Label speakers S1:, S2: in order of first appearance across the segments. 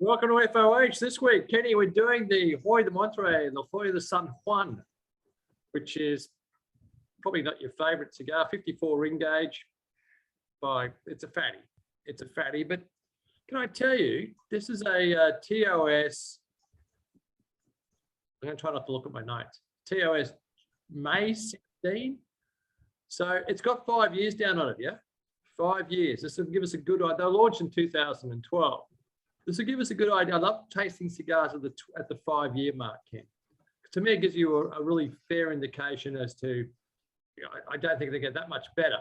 S1: Welcome to FOH. This week, Kenny, we're doing the Hoyo de Monterrey, the Hoyo de San Juan, which is probably not your favorite cigar, 54 ring gauge. It's a fatty. It's a fatty, but can I tell you, this is a TOS. I'm going to try not to look at my notes. TOS May 16. So it's got 5 years down on it, yeah? 5 years. This will give us a good idea. They were launched in 2012. This will give us a good idea. I love tasting cigars at the 5 year mark, Ken. To me, it gives you a really fair indication as to, I don't think they get that much better,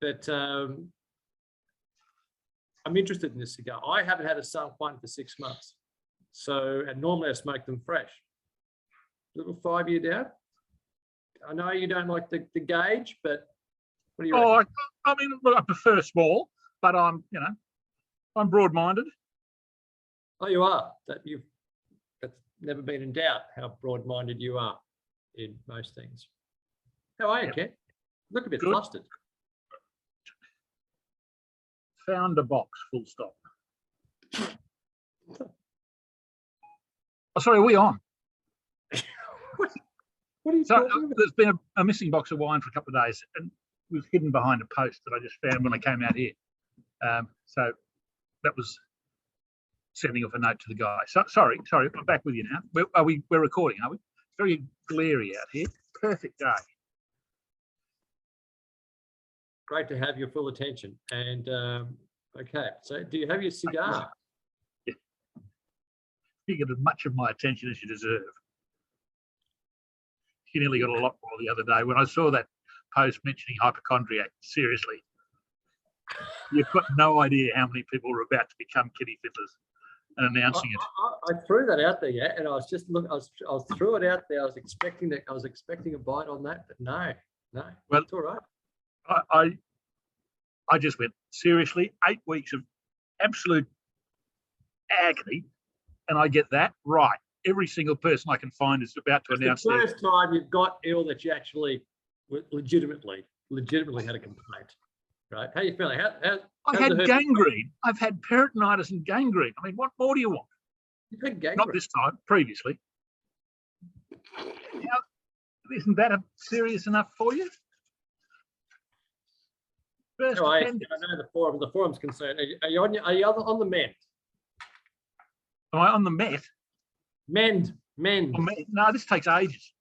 S1: but I'm interested in this cigar. I haven't had a San Juan for 6 months. And normally I smoke them fresh. Little 5 year down. I know you don't like the gauge, but what do you reckon?
S2: I mean, look, I prefer small, but I'm broad-minded.
S1: Oh, you are. That's never been in doubt how broad-minded you are in most things. How are you, Ken? Look a bit flustered.
S2: Found a box, full stop. Oh, sorry, are we on?
S1: What are you talking about?
S2: There's been a missing box of wine for a couple of days, and it was hidden behind a post that I just found when I came out here. So that was sending off a note to the guy. So, sorry, I'm back with you now. We're recording, are we? It's very glary out here. Perfect day.
S1: Great to have your full attention. And okay, so do you have your cigar?
S2: Yeah. You get as much of my attention as you deserve. You nearly got a lot more the other day when I saw that post mentioning hypochondriac. Seriously, you've got no idea how many people are about to become kitty fiddlers and announcing it.
S1: I threw that out there, yeah, and I was just look. I threw it out there. I was expecting a bite on that, but no. Well, it's all right.
S2: I just went, seriously, 8 weeks of absolute agony, and I get that right. Every single person I can find is about to announce.
S1: The first time you've got ill that you actually legitimately had a complaint, right? How are you feeling?
S2: I've had gangrene. I've had peritonitis and gangrene. I mean, what more do you want?
S1: You've had gangrene.
S2: Not this time, previously. Isn't that serious enough for you?
S1: I know the forum's concerned. Are you on the mend?
S2: Am I on the Met?
S1: Mend.
S2: No, this takes ages.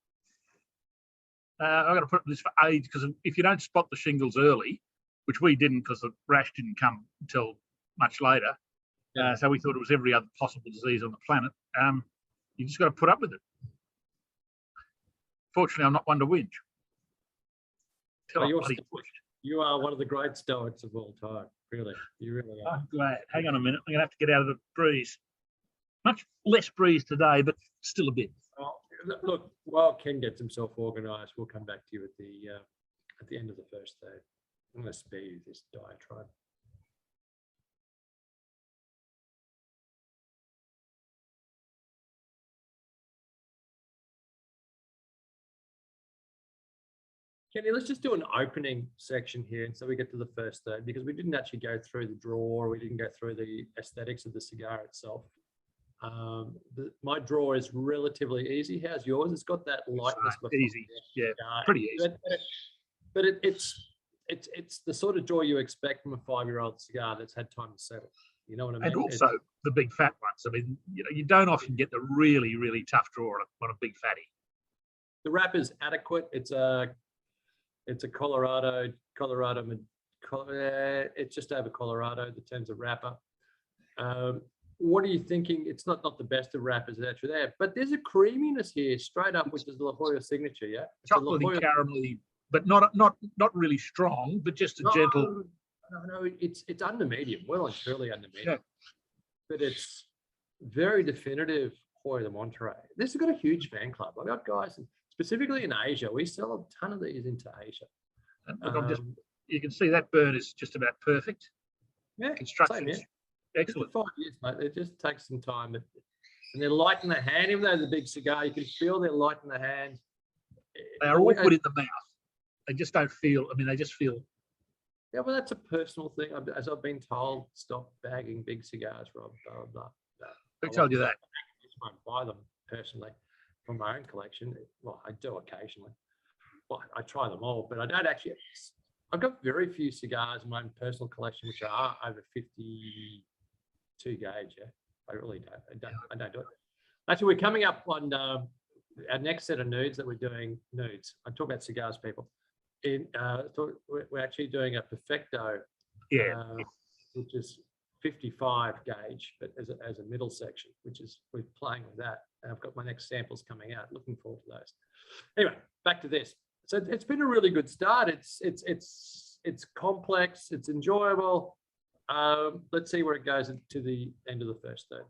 S2: I've got to put this for age because if you don't spot the shingles early, which we didn't because the rash didn't come until much later, so we thought it was every other possible disease on the planet, you just got to put up with it. Fortunately, I'm not one to whinge.
S1: You are one of the great stoics of all time, really. You really are.
S2: I'm glad. Hang on a minute. I'm going to have to get out of the breeze. Much less breeze today, but still a bit.
S1: Oh, look, while Ken gets himself organised, we'll come back to you at the end of the first day. I'm going to spare you this diatribe. Kenny, let's just do an opening section here, and so we get to the first third, because we didn't actually go through the draw, we didn't go through the aesthetics of the cigar itself. My draw is relatively easy. How's yours? It's got that lightness.
S2: Easy, yeah, pretty easy.
S1: But it's the sort of draw you expect from a 5-year-old cigar that's had time to settle. You know what I mean?
S2: And also the big fat ones. I mean, you don't often get the really, really tough draw on a big fatty.
S1: The wrapper's adequate. It's a Colorado. It's just over Colorado in terms of wrapper. What are you thinking? It's not the best of wrappers actually there, but there's a creaminess here straight up, which is the La Hoyo signature, yeah.
S2: Chocolatey, caramelly, but not really strong, but just a gentle.
S1: No, it's under medium, well and truly under medium, but it's very definitive Hoyo de Monterrey. This has got a huge fan club. I've got guys, specifically in Asia. We sell a ton of these into Asia.
S2: Look, you can see that burn is just about perfect.
S1: Yeah,
S2: construction. Excellent.
S1: 5 years, mate. It just takes some time, and they're light in the hand. Even though it's a big cigar, you can feel they're light in the hand.
S2: They are awkward in the mouth. They just don't feel. I mean, they just feel.
S1: Yeah, well, that's a personal thing. As I've been told, stop bagging big cigars, Rob. Blah, blah, blah.
S2: Who told you that?
S1: I just won't buy them personally from my own collection. Well, I do occasionally. Well, I try them all, but I don't actually. I've got very few cigars in my own personal collection which are over 52 gauge. Yeah, I really don't. I don't do it. Actually, we're coming up on our next set of nudes that we're doing. Nudes. I talk about cigars, people. We're actually doing a Perfecto, which is 55 gauge, but as a middle section, we're playing with that. And I've got my next samples coming out. Looking forward to those. Anyway, back to this. So it's been a really good start. It's complex. It's enjoyable. Let's see where it goes to the end of the first third.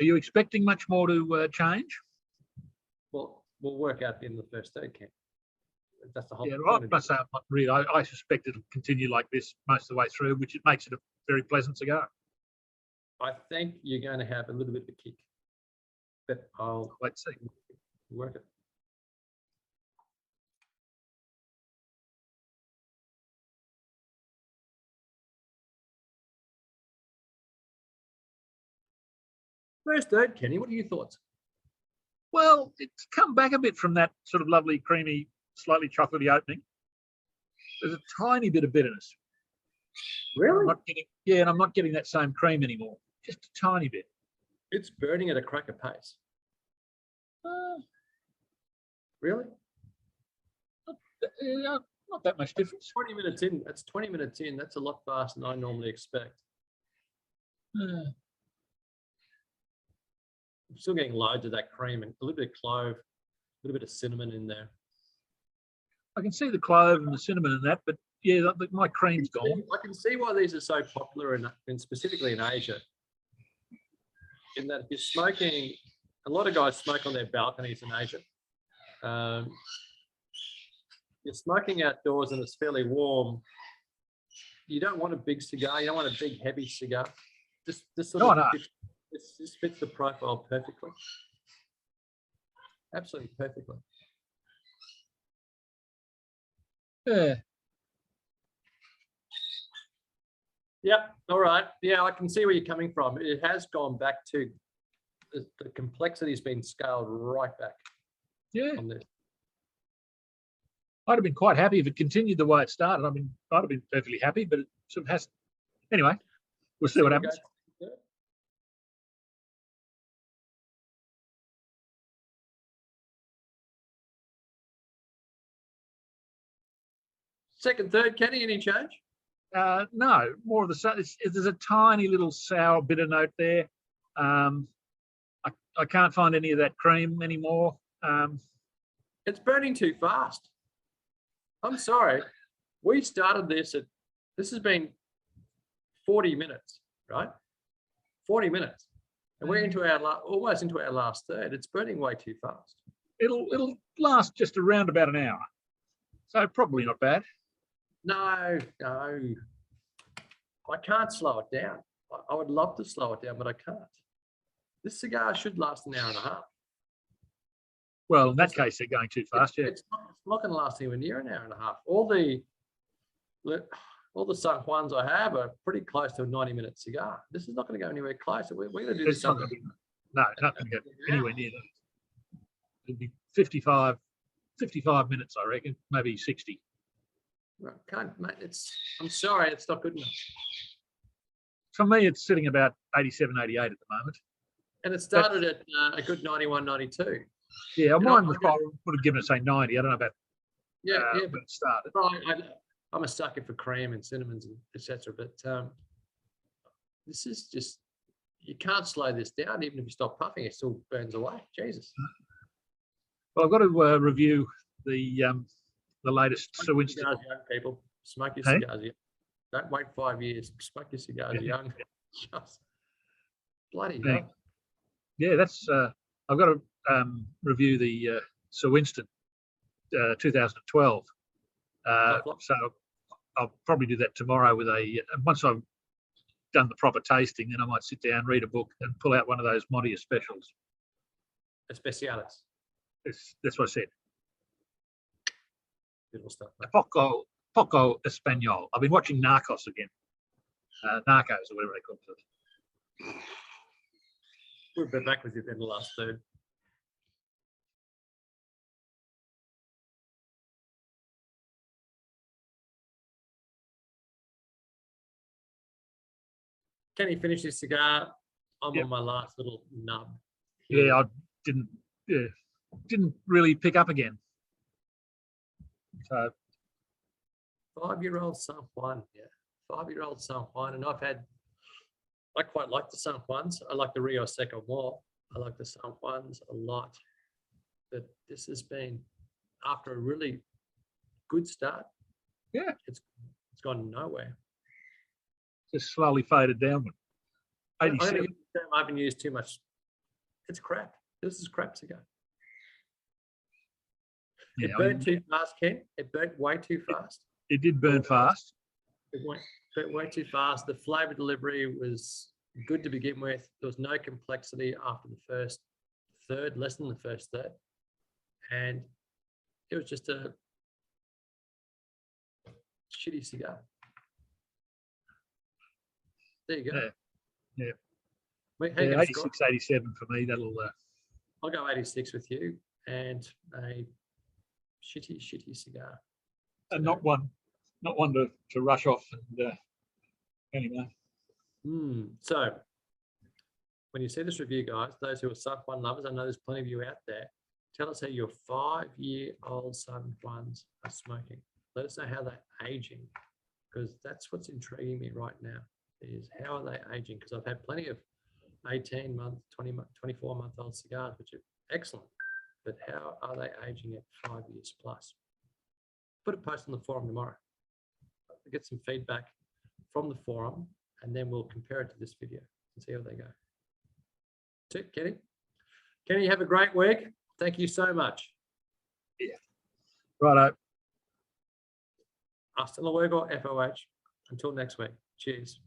S2: Are you expecting much more to change?
S1: Well, we'll work out the end of the first third, Ken. That's the whole.
S2: Yeah, I must say, I'm not really. I suspect it'll continue like this most of the way through, which it makes it a very pleasant cigar.
S1: I think you're going to have a little bit of a kick, but
S2: let's see.
S1: Work it. First third, Kenny, what are your thoughts?
S2: Well, it's come back a bit from that sort of lovely, creamy, slightly chocolatey opening. There's a tiny bit of bitterness.
S1: Really?
S2: And I'm not getting that same cream anymore. Just a tiny bit.
S1: It's burning at a cracker pace. Really?
S2: Not that much difference.
S1: 20 minutes in. That's 20 minutes in. That's a lot faster than I normally expect. I'm still getting loads of that cream and a little bit of clove, a little bit of cinnamon in there.
S2: I can see the clove and the cinnamon in that, but yeah, my cream's gone.
S1: I can see why these are so popular and specifically in Asia. In that if you're smoking, a lot of guys smoke on their balconies in Asia. You're smoking outdoors and it's fairly warm. You don't want a big cigar. You don't want a big, heavy cigar. This fits the profile perfectly. Absolutely perfectly.
S2: Yeah.
S1: Yep. All right. Yeah, I can see where you're coming from. It has gone back to the complexity has been scaled right back.
S2: Yeah.
S1: On this.
S2: I'd have been quite happy if it continued the way it started. I mean, I'd have been perfectly happy, but it sort of hasn't. Anyway, we'll see what happens.
S1: Second, third, Kenny, any change?
S2: No, more of the same. There's a tiny little sour bitter note there. I can't find any of that cream anymore.
S1: It's burning too fast. I'm sorry. We started this has been 40 minutes, right? 40 minutes. And we're into almost into our last third. It's burning way too fast.
S2: It'll last just around about an hour. So probably not bad.
S1: No. I can't slow it down. I would love to slow it down, but I can't. This cigar should last an hour and a half.
S2: Well, in that case, they're going too fast, yeah.
S1: It's not going to last anywhere near an hour and a half. All the San Juans I have are pretty close to a 90-minute cigar. This is not going to go anywhere closer. We're going to do something.
S2: No, it's not going to go anywhere near that. It'll be 55 minutes, I reckon, maybe 60.
S1: I'm sorry, it's not good enough.
S2: For me, it's sitting about 87, 88 at the moment.
S1: And it started at a good 91, 92.
S2: Yeah, mine would have given it, say, 90. I don't know about
S1: but
S2: it started.
S1: I'm a sucker for cream and cinnamons, etc. But this is just, you can't slow this down. Even if you stop puffing, it still burns away. Jesus.
S2: Well, I've got to review the latest.
S1: Smoke your cigars young, people. Smoke your cigars young. Don't wait 5 years. Smoke your cigars young. Just bloody hell.
S2: Yeah, that's. I've got to review the Sir Winston 2012. So I'll probably do that tomorrow with once I've done the proper tasting, then I might sit down, read a book, and pull out one of those Mondia specials.
S1: Especiales.
S2: That's what I said.
S1: Beautiful stuff.
S2: Poco Espanol. I've been watching Narcos again. Narcos or whatever they call it.
S1: We're a bit back with you then the last third. Can you finish this cigar? I'm
S2: Yep.
S1: on my last little nub.
S2: Yeah, I didn't really pick up again. So
S1: 5-year-old San Juan, yeah. 5-year-old San Juan, and I quite like the San Juans. I like the Rio Seco more. I like the San Juans a lot. But this has been, after a really good start,
S2: yeah,
S1: it's gone nowhere.
S2: just slowly faded downward.
S1: I'm going to
S2: 87.
S1: use the term I haven't used too much. It's crap. This is crap cigar.
S2: Yeah,
S1: It burnt too fast, Ken. It burnt way too fast.
S2: it did burn fast.
S1: It burnt way too fast. The flavor delivery was good to begin with. There was no complexity after the first third, less than the first third. And it was just a shitty cigar. There you go.
S2: Yeah.
S1: Wait, how you
S2: Yeah,
S1: gonna score?
S2: 86, 87 for me. That'll.
S1: I'll go 86 with you, and a shitty cigar.
S2: And not one to rush off. And anyway.
S1: So when you see this review, guys, those who are San Juan lovers, I know there's plenty of you out there. Tell us how your 5-year-old San Juans are smoking. Let us know how they're aging, because that's what's intriguing me right now. Is how are they aging? Because I've had plenty of 18-month, 24-month-old cigars, which are excellent. But how are they aging at 5 years plus? Put a post on the forum tomorrow. I'll get some feedback from the forum, and then we'll compare it to this video and see how they go. That's it, Kenny. Kenny, have a great week. Thank you so much.
S2: Yeah. Righto.
S1: Hasta luego, FOH. Until next week. Cheers.